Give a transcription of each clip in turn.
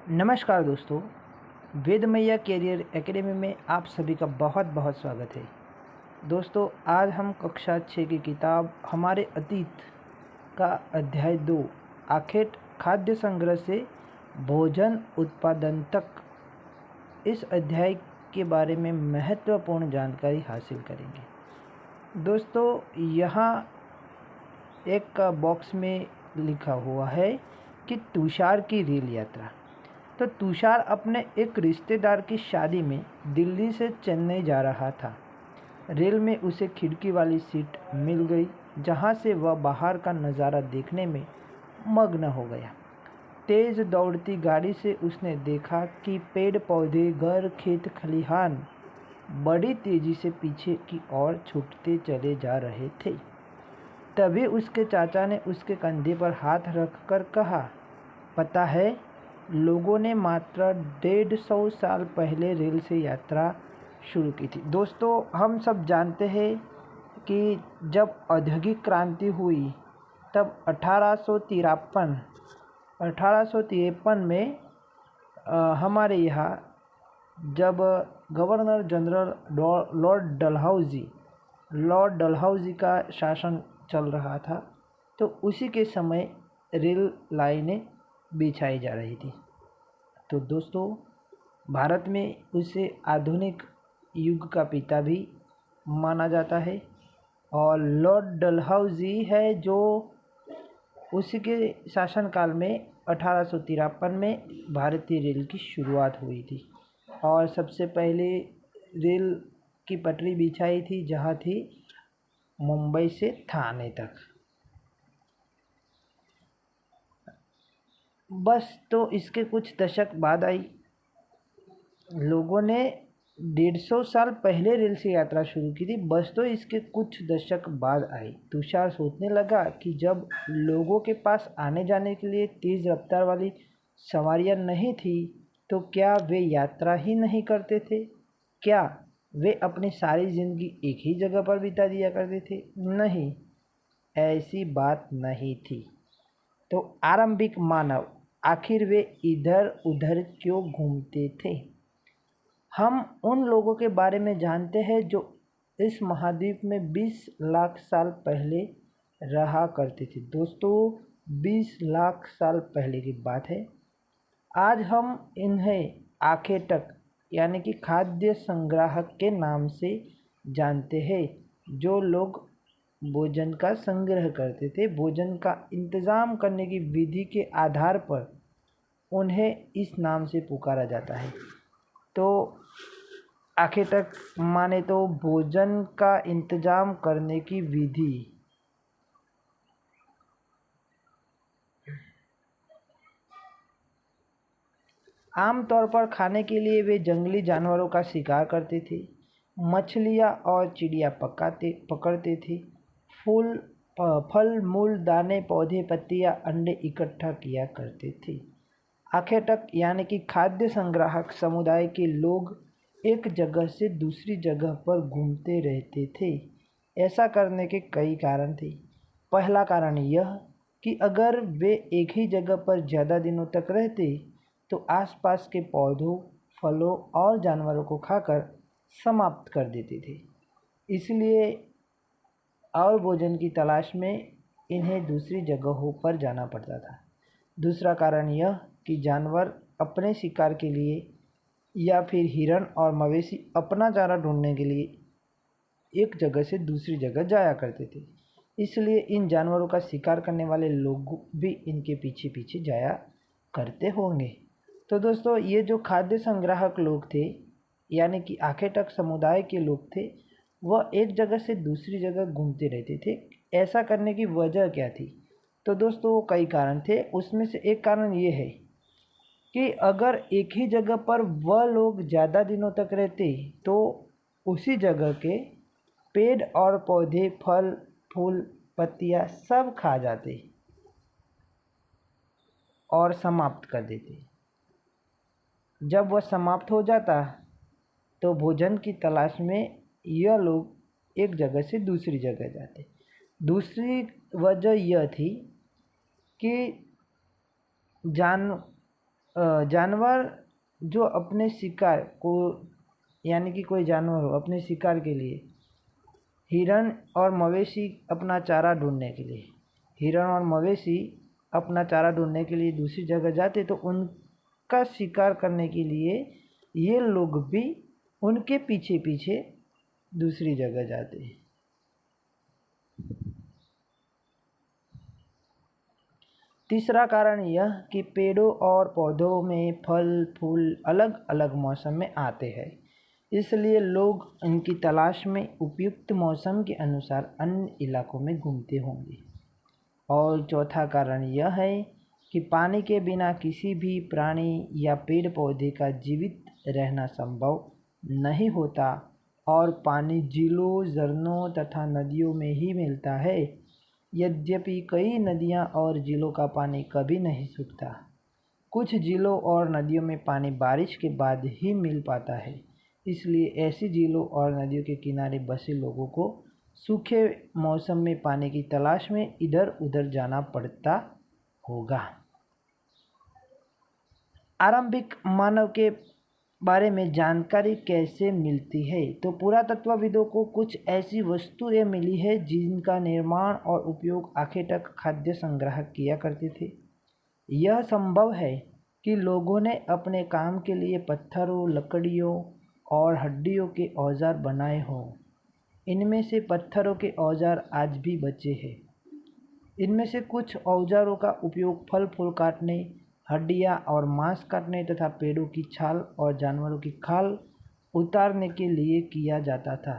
नमस्कार दोस्तों, वेदमैया career academy में आप सभी का बहुत बहुत स्वागत है। दोस्तों, आज हम कक्षा 6 की किताब हमारे अतीत का अध्याय 2 आखेट खाद्य संग्रह से भोजन उत्पादन तक, इस अध्याय के बारे में महत्वपूर्ण जानकारी हासिल करेंगे। दोस्तों, यहाँ एक बॉक्स में लिखा हुआ है कि तुषार की रेल यात्रा। तो तुषार अपने एक रिश्तेदार की शादी में दिल्ली से चेन्नई जा रहा था। रेल में उसे खिड़की वाली सीट मिल गई, जहां से वह बाहर का नज़ारा देखने में मग्न हो गया। तेज दौड़ती गाड़ी से उसने देखा कि पेड़ पौधे, घर, खेत खलिहान बड़ी तेजी से पीछे की ओर छूटते चले जा रहे थे। तभी उसके चाचा ने उसके कंधे पर हाथ रखकर कहा, पता है, लोगों ने मात्र 150 साल पहले रेल से यात्रा शुरू की थी। दोस्तों, हम सब जानते हैं कि जब औद्योगिक क्रांति हुई तब 1853 में हमारे यहाँ जब गवर्नर जनरल लॉर्ड डलहौजी का शासन चल रहा था, तो उसी के समय रेल लाइनें बिछाई जा रही थी। तो दोस्तों, भारत में उसे आधुनिक युग का पिता भी माना जाता है और लॉर्ड डलहौजी है जो उसी के शासनकाल में 1853 में भारतीय रेल की शुरुआत हुई थी और सबसे पहले रेल की पटरी बिछाई थी जहाँ थी मुंबई से थाने तक। बस तो इसके कुछ दशक बाद आई। लोगों ने 150 साल पहले रेल से यात्रा शुरू की थी, बस तो इसके कुछ दशक बाद आई। तुषार सोचने लगा कि जब लोगों के पास आने जाने के लिए तेज रफ्तार वाली सवारियां नहीं थी, तो क्या वे यात्रा ही नहीं करते थे? क्या वे अपनी सारी जिंदगी एक ही जगह पर बिता दिया करते थे? नहीं, ऐसी बात नहीं थी। तो आरंभिक मानव आखिर वे इधर उधर क्यों घूमते थे? हम उन लोगों के बारे में जानते हैं जो इस महाद्वीप में 20 लाख साल पहले रहा करते थे। दोस्तों, 20 लाख साल पहले की बात है। आज हम इन्हें आखेटक यानी कि खाद्य संग्राहक के नाम से जानते हैं। जो लोग भोजन का संग्रह करते थे, भोजन का इंतज़ाम करने की विधि के आधार पर उन्हें इस नाम से पुकारा जाता है। तो आखेटक माने तो भोजन का इंतज़ाम करने की विधि। आमतौर पर खाने के लिए वे जंगली जानवरों का शिकार करते थे, मछलियाँ और चिड़िया पकड़ते थे, फल मूल, दाने, पौधे, पत्तियाँ, अंडे इकट्ठा किया करते थे। आखेटक यानी कि खाद्य संग्राहक समुदाय के लोग एक जगह से दूसरी जगह पर घूमते रहते थे। ऐसा करने के कई कारण थे। पहला कारण यह कि अगर वे एक ही जगह पर ज़्यादा दिनों तक रहते तो आसपास के पौधों, फलों और जानवरों को खाकर समाप्त कर देते थे। इसलिए और भोजन की तलाश में इन्हें दूसरी जगहों पर जाना पड़ता था। दूसरा कारण यह कि जानवर अपने शिकार के लिए या फिर हिरण और मवेशी अपना चारा ढूंढने के लिए एक जगह से दूसरी जगह जाया करते थे। इसलिए इन जानवरों का शिकार करने वाले लोग भी इनके पीछे पीछे जाया करते होंगे। तो दोस्तों, ये जो खाद्य संग्राहक लोग थे यानी कि आखेटक समुदाय के लोग थे, वह एक जगह से दूसरी जगह घूमते रहते थे। ऐसा करने की वजह क्या थी? तो दोस्तों, कई कारण थे। उसमें से एक कारण ये है कि अगर एक ही जगह पर वह लोग ज़्यादा दिनों तक रहते तो उसी जगह के पेड़ और पौधे, फल फूल, पत्तियाँ सब खा जाते और समाप्त कर देते। जब वह समाप्त हो जाता तो भोजन की तलाश में यह लोग एक जगह से दूसरी जगह जाते। दूसरी वजह यह थी कि जानवर जो अपने शिकार को, यानी कि कोई जानवर हो अपने शिकार के लिए, हिरण और मवेशी अपना चारा ढूंढने के लिए, हिरण और मवेशी अपना चारा ढूंढने के लिए दूसरी जगह जाते, तो उनका शिकार करने के लिए ये लोग भी उनके पीछे पीछे दूसरी जगह जाते हैं। तीसरा कारण यह कि पेड़ों और पौधों में फल फूल अलग अलग मौसम में आते हैं, इसलिए लोग इनकी तलाश में उपयुक्त मौसम के अनुसार अन्य इलाकों में घूमते होंगे। और चौथा कारण यह है कि पानी के बिना किसी भी प्राणी या पेड़ पौधे का जीवित रहना संभव नहीं होता और पानी झीलों, झरनों तथा नदियों में ही मिलता है। यद्यपि कई नदियाँ और झीलों का पानी कभी नहीं सूखता, कुछ झीलों और नदियों में पानी बारिश के बाद ही मिल पाता है, इसलिए ऐसी झीलों और नदियों के किनारे बसे लोगों को सूखे मौसम में पानी की तलाश में इधर उधर जाना पड़ता होगा। आरंभिक मानव के बारे में जानकारी कैसे मिलती है? तो पुरातत्वविदों को कुछ ऐसी वस्तुएं मिली है जिनका निर्माण और उपयोग आखिर तक खाद्य संग्रह किया करते थे। यह संभव है कि लोगों ने अपने काम के लिए पत्थरों, लकड़ियों और हड्डियों के औजार बनाए हों। इनमें से पत्थरों के औजार आज भी बचे हैं। इनमें से कुछ औजारों का उपयोग फल फूल काटने, हड्डियाँ और मांस काटने तथा पेड़ों की छाल और जानवरों की खाल उतारने के लिए किया जाता था।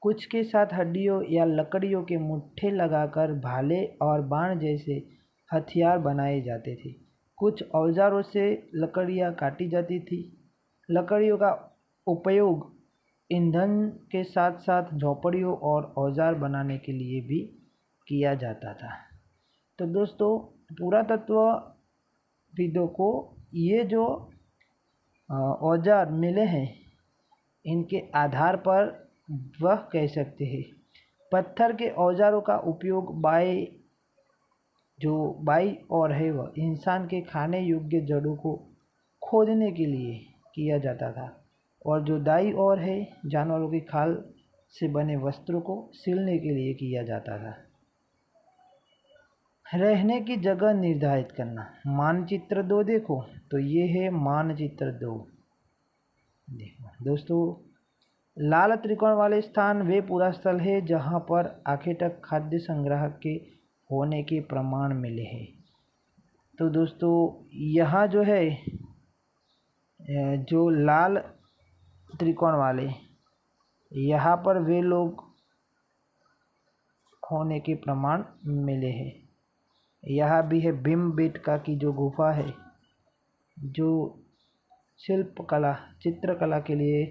कुछ के साथ हड्डियों या लकड़ियों के मुट्ठे लगाकर भाले और बाण जैसे हथियार बनाए जाते थे। कुछ औजारों से लकड़ियाँ काटी जाती थी। लकड़ियों का उपयोग ईंधन के साथ साथ झोपड़ियों और औजार बनाने के लिए भी किया जाता था। तो दोस्तों, पुरातत्वविदों को ये जो औजार मिले हैं, इनके आधार पर वह कह सकते हैं पत्थर के औजारों का उपयोग बाई और है वह इंसान के खाने योग्य जड़ों को खोदने के लिए किया जाता था, और जो दाई और है जानवरों की खाल से बने वस्त्रों को सिलने के लिए किया जाता था। रहने की जगह निर्धारित करना। मानचित्र 2 देखो, तो ये है मानचित्र 2। देखो दोस्तों, लाल त्रिकोण वाले स्थान वे पूरा स्थल है जहाँ पर आखिर तक खाद्य संग्रह के होने के प्रमाण मिले हैं। तो दोस्तों, यहाँ जो है जो लाल त्रिकोण वाले, यहाँ पर वे लोग होने के प्रमाण मिले हैं। यहाँ भी है भीमबेटका की जो गुफा है, जो शिल्पकला, चित्रकला के लिए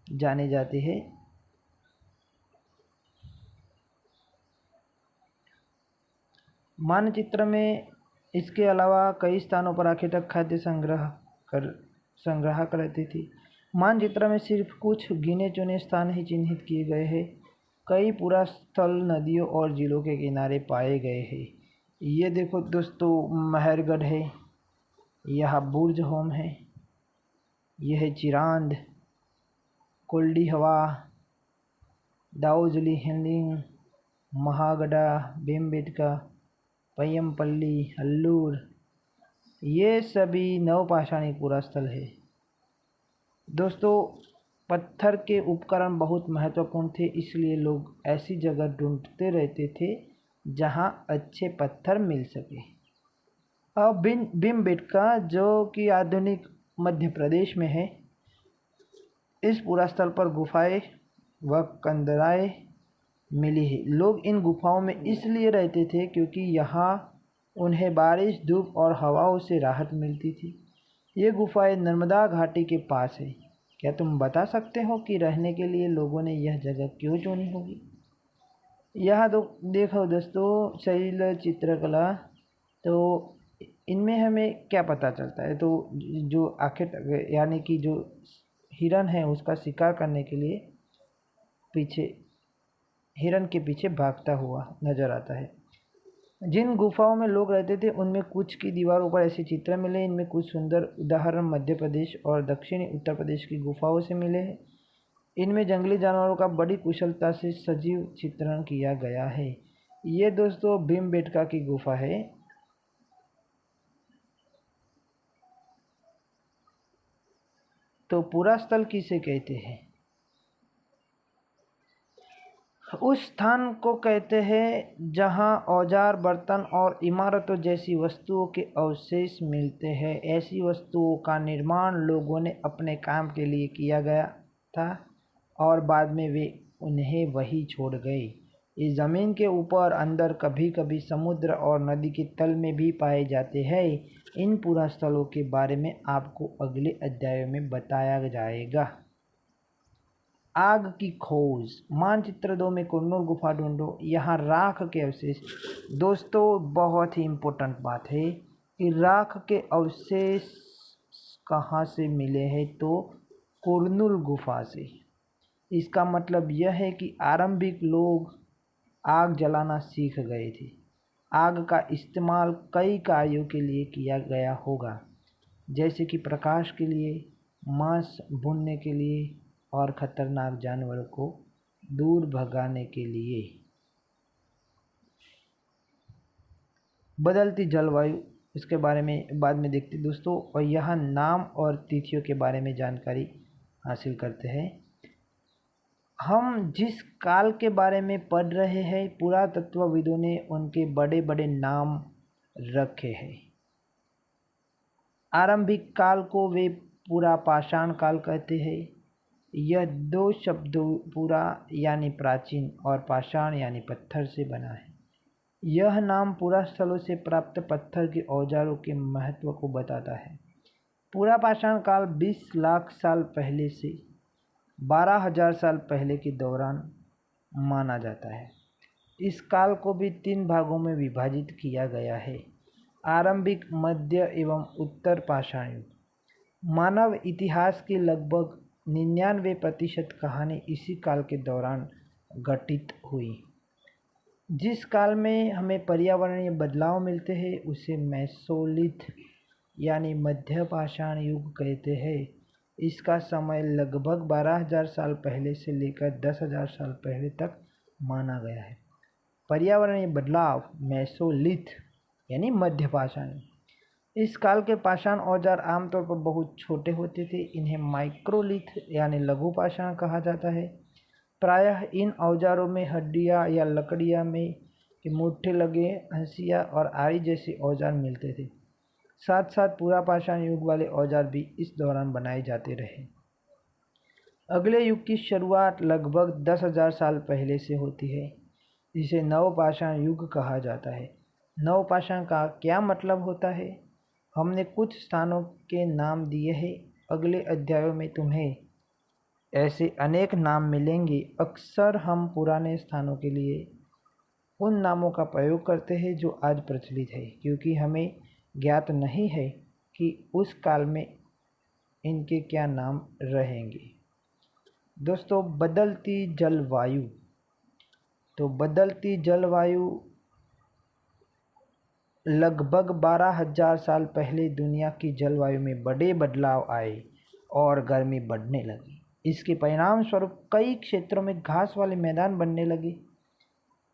जानी जाती है। मानचित्र में इसके अलावा कई स्थानों पर आखिर तक खाद्य संग्रह करती थी। मानचित्र में सिर्फ कुछ गिने चुने स्थान ही चिन्हित किए गए हैं। कई पुरा स्थल नदियों और झीलों के किनारे पाए गए हैं। ये देखो दोस्तों, महरगढ़ है, यह बुर्ज होम है, यह है चिरांद, कोल्डी हवा, दाऊजली हिलिंग, महागड़ा, भीमबेटका, पय्यमपल्ली, हल्लूर, ये सभी नवपाषाणी पुरा स्थल है। दोस्तों, पत्थर के उपकरण बहुत महत्वपूर्ण थे, इसलिए लोग ऐसी जगह ढूंढते रहते थे जहां अच्छे पत्थर मिल सके। अब भीमबेटका, जो कि आधुनिक मध्य प्रदेश में है, इस पूरा स्थल पर गुफाएं व कंदराएं मिली है। लोग इन गुफाओं में इसलिए रहते थे क्योंकि यहाँ उन्हें बारिश, धूप और हवाओं से राहत मिलती थी। ये गुफाएं नर्मदा घाटी के पास है। क्या तुम बता सकते हो कि रहने के लिए लोगों ने यह जगह क्यों चुनी होगी? यहाँ तो देखो दोस्तों, शैल चित्रकला, तो इनमें हमें क्या पता चलता है? तो जो आखिर यानी कि जो हिरन है उसका शिकार करने के लिए हिरन के पीछे भागता हुआ नजर आता है। जिन गुफाओं में लोग रहते थे उनमें कुछ की दीवारों पर ऐसे चित्र मिले। इनमें कुछ सुंदर उदाहरण मध्य प्रदेश और दक्षिणी उत्तर प्रदेश की गुफाओं से मिले हैं। इनमें जंगली जानवरों का बड़ी कुशलता से सजीव चित्रण किया गया है। ये दोस्तों भीमबेटका की गुफा है। तो पूरा स्थल किसे कहते हैं? उस स्थान को कहते हैं जहां औजार, बर्तन और इमारतों जैसी वस्तुओं के अवशेष मिलते हैं। ऐसी वस्तुओं का निर्माण लोगों ने अपने काम के लिए किया गया था और बाद में वे उन्हें वही छोड़ गए। इस ज़मीन के ऊपर अंदर कभी कभी समुद्र और नदी के तल में भी पाए जाते हैं। इन पुरा स्थलों के बारे में आपको अगले अध्यायों में बताया जाएगा। आग की खोज। मानचित्र 2 में कुरनूल गुफा ढूंढो। यहाँ राख के अवशेष। दोस्तों बहुत ही इम्पोर्टेंट बात है कि राख के अवशेष कहाँ से मिले हैं? तो कुरनूल गुफा से। इसका मतलब यह है कि आरंभिक लोग आग जलाना सीख गए थे। आग का इस्तेमाल कई कार्यों के लिए किया गया होगा, जैसे कि प्रकाश के लिए, मांस भूनने के लिए और खतरनाक जानवरों को दूर भगाने के लिए। बदलती जलवायु, इसके बारे में बाद में देखते दोस्तों। और यहाँ नाम और तिथियों के बारे में जानकारी हासिल करते हैं। हम जिस काल के बारे में पढ़ रहे हैं, पुरातत्वविदों ने उनके बड़े बड़े नाम रखे हैं। आरंभिक काल को वे पुरापाषाण काल कहते हैं। यह दो शब्दों पुरा यानी प्राचीन और पाषाण यानी पत्थर से बना है। यह नाम पुरा स्थलों से प्राप्त पत्थर के औजारों के महत्व को बताता है। पुरापाषाण काल 20 लाख साल पहले से 12,000 साल पहले के दौरान माना जाता है। इस काल को भी 3 भागों में विभाजित किया गया है: आरंभिक, मध्य एवं उत्तर पाषाण युग। मानव इतिहास की लगभग 99% कहानी इसी काल के दौरान घटित हुई। जिस काल में हमें पर्यावरणीय बदलाव मिलते हैं उसे मेसोलिथ यानी मध्य पाषाण युग कहते हैं। इसका समय लगभग 12,000 साल पहले से लेकर 10,000 साल पहले तक माना गया है। पर्यावरणीय बदलाव मेसोलिथ यानी मध्य पाषाण। इस काल के पाषाण औजार आमतौर पर बहुत छोटे होते थे। इन्हें माइक्रोलिथ यानी लघु पाषाण कहा जाता है। प्रायः इन औजारों में हड्डियां या लकड़ियां में के मुट्ठे लगे हंसिया और आरी जैसे औजार मिलते थे। साथ साथ पुरापाषाण युग वाले औजार भी इस दौरान बनाए जाते रहे। अगले युग की शुरुआत लगभग 10,000 साल पहले से होती है, जिसे नवपाषाण युग कहा जाता है। नवपाषाण का क्या मतलब होता है? हमने कुछ स्थानों के नाम दिए हैं। अगले अध्यायों में तुम्हें ऐसे अनेक नाम मिलेंगे। अक्सर हम पुराने स्थानों के लिए उन नामों का प्रयोग करते हैं जो आज प्रचलित है, क्योंकि हमें ज्ञात नहीं है कि उस काल में इनके क्या नाम रहेंगे। दोस्तों बदलती जलवायु। तो बदलती जलवायु लगभग 12,000 साल पहले दुनिया की जलवायु में बड़े बदलाव आए और गर्मी बढ़ने लगी। इसके परिणाम स्वरूप कई क्षेत्रों में घास वाले मैदान बनने लगे।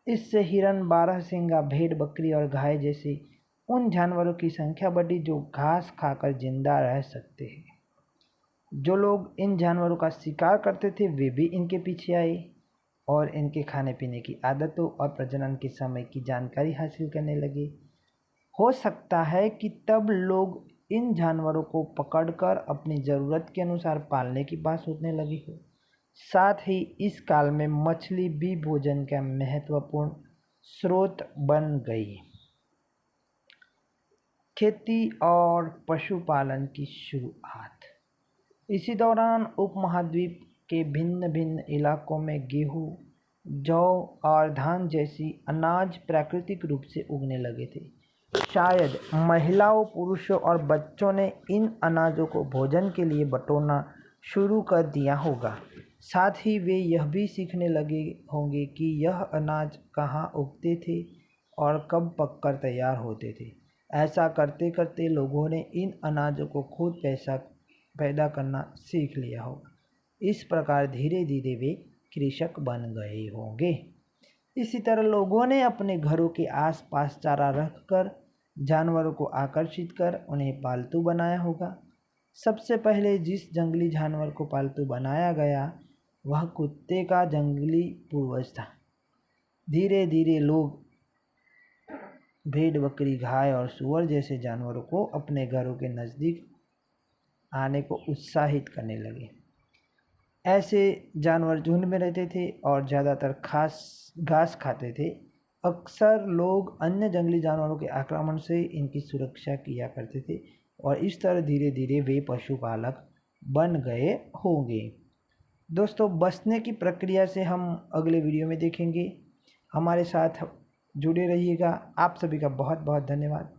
इससे हिरन, बारहसिंगा, भेड़, बकरी और गाय जैसे उन जानवरों की संख्या बढ़ी जो घास खाकर जिंदा रह सकते हैं। जो लोग इन जानवरों का शिकार करते थे वे भी इनके पीछे आए और इनके खाने पीने की आदतों और प्रजनन के समय की जानकारी हासिल करने लगे। हो सकता है कि तब लोग इन जानवरों को पकड़कर अपनी ज़रूरत के अनुसार पालने की बात सोचने लगे हो। साथ ही इस काल में मछली भी भोजन का महत्वपूर्ण स्रोत बन गई। खेती और पशुपालन की शुरुआत। इसी दौरान उपमहाद्वीप के भिन्न भिन्न इलाकों में गेहूँ, जौ और धान जैसी अनाज प्राकृतिक रूप से उगने लगे थे। शायद महिलाओं, पुरुषों और बच्चों ने इन अनाजों को भोजन के लिए बटोरना शुरू कर दिया होगा। साथ ही वे यह भी सीखने लगे होंगे कि यह अनाज कहाँ उगते थे और कब पककर तैयार होते थे। ऐसा करते करते लोगों ने इन अनाजों को खुद पैदा करना सीख लिया होगा। इस प्रकार धीरे धीरे वे कृषक बन गए होंगे। इसी तरह लोगों ने अपने घरों के आसपास चारा रखकर जानवरों को आकर्षित कर उन्हें पालतू बनाया होगा। सबसे पहले जिस जंगली जानवर को पालतू बनाया गया वह कुत्ते का जंगली पूर्वज था। धीरे धीरे लोग भेड़, बकरी, गाय और सूअर जैसे जानवरों को अपने घरों के नज़दीक आने को उत्साहित करने लगे। ऐसे जानवर झुंड में रहते थे और ज़्यादातर घास खाते थे। अक्सर लोग अन्य जंगली जानवरों के आक्रमण से इनकी सुरक्षा किया करते थे और इस तरह धीरे धीरे वे पशुपालक बन गए होंगे। दोस्तों, बचने की प्रक्रिया से हम अगले वीडियो में देखेंगे। हमारे साथ जुड़े रहिएगा। आप सभी का बहुत बहुत धन्यवाद।